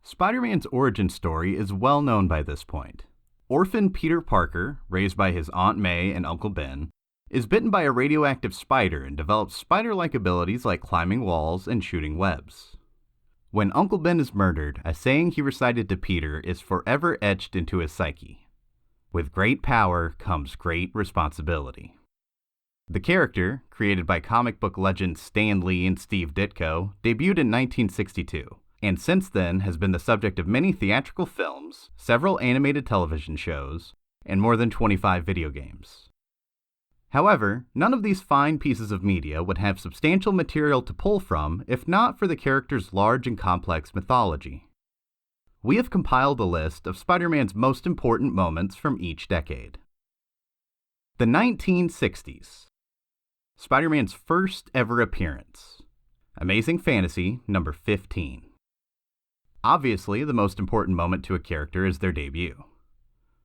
Spider-Man's origin story is well known by this point. Orphan Peter Parker, raised by his Aunt May and Uncle Ben, is bitten by a radioactive spider and develops spider-like abilities like climbing walls and shooting webs. When Uncle Ben is murdered, a saying he recited to Peter is forever etched into his psyche. With great power comes great responsibility. The character, created by comic book legends Stan Lee and Steve Ditko, debuted in 1962, and since then has been the subject of many theatrical films, several animated television shows, and more than 25 video games. However, none of these fine pieces of media would have substantial material to pull from if not for the character's large and complex mythology. We have compiled a list of Spider-Man's most important moments from each decade. The 1960s. Spider-Man's first ever appearance. Amazing Fantasy number 15. Obviously, the most important moment to a character is their debut.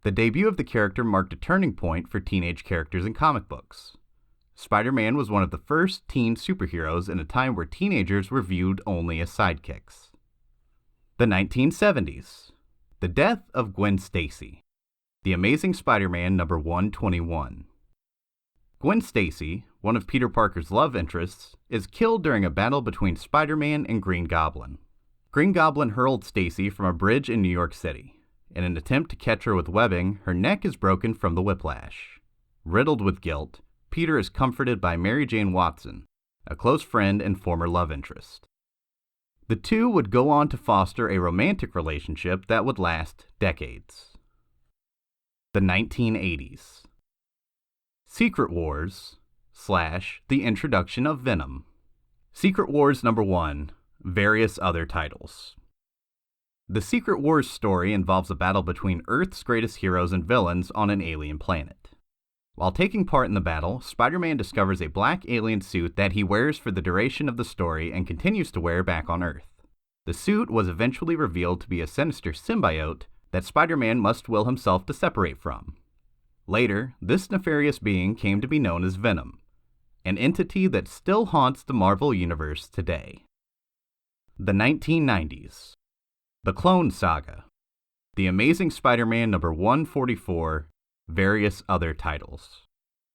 The debut of the character marked a turning point for teenage characters in comic books. Spider-Man was one of the first teen superheroes in a time where teenagers were viewed only as sidekicks. The 1970s. The death of Gwen Stacy. The Amazing Spider-Man number 121. Gwen Stacy, one of Peter Parker's love interests, is killed during a battle between Spider-Man and Green Goblin. Green Goblin hurled Stacy from a bridge in New York City. In an attempt to catch her with webbing, her neck is broken from the whiplash. Riddled with guilt, Peter is comforted by Mary Jane Watson, a close friend and former love interest. The two would go on to foster a romantic relationship that would last decades. The 1980s. Secret Wars / the introduction of Venom. Secret Wars number 1, various other titles. The Secret Wars story involves a battle between Earth's greatest heroes and villains on an alien planet. While taking part in the battle, Spider-Man discovers a black alien suit that he wears for the duration of the story and continues to wear back on Earth. The suit was eventually revealed to be a sinister symbiote that Spider-Man must will himself to separate from. Later, this nefarious being came to be known as Venom, an entity that still haunts the Marvel Universe today. The 1990s. The Clone Saga. The Amazing Spider-Man number 144, various other titles.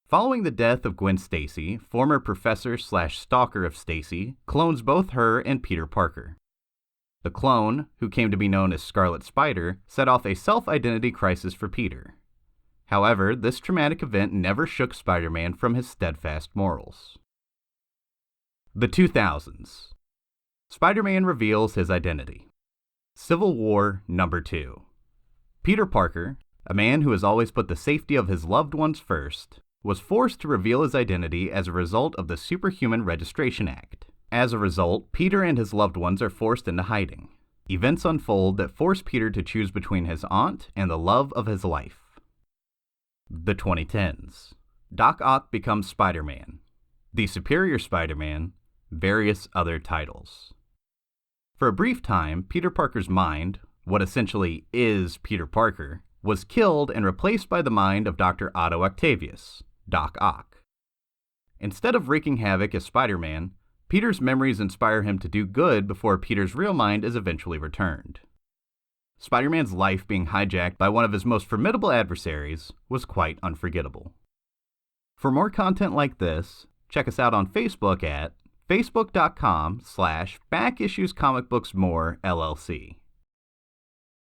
Following the death of Gwen Stacy, former professor/stalker of Stacy clones both her and Peter Parker. The clone, who came to be known as Scarlet Spider, set off a self-identity crisis for Peter. However, this traumatic event never shook Spider-Man from his steadfast morals. The 2000s. Spider-Man reveals his identity. Civil War number 2. Peter Parker, a man who has always put the safety of his loved ones first, was forced to reveal his identity as a result of the Superhuman Registration Act. As a result, Peter and his loved ones are forced into hiding. Events unfold that force Peter to choose between his aunt and the love of his life. The 2010s. Doc Ock becomes Spider-Man. The Superior Spider-Man, various other titles. For a brief time, Peter Parker's mind, what essentially is Peter Parker, was killed and replaced by the mind of Dr. Otto Octavius, Doc Ock. Instead of wreaking havoc as Spider-Man, Peter's memories inspire him to do good before Peter's real mind is eventually returned. Spider-Man's life being hijacked by one of his most formidable adversaries was quite unforgettable. For more content like this, check us out on Facebook at facebook.com/backissuescomicbooksmore LLC.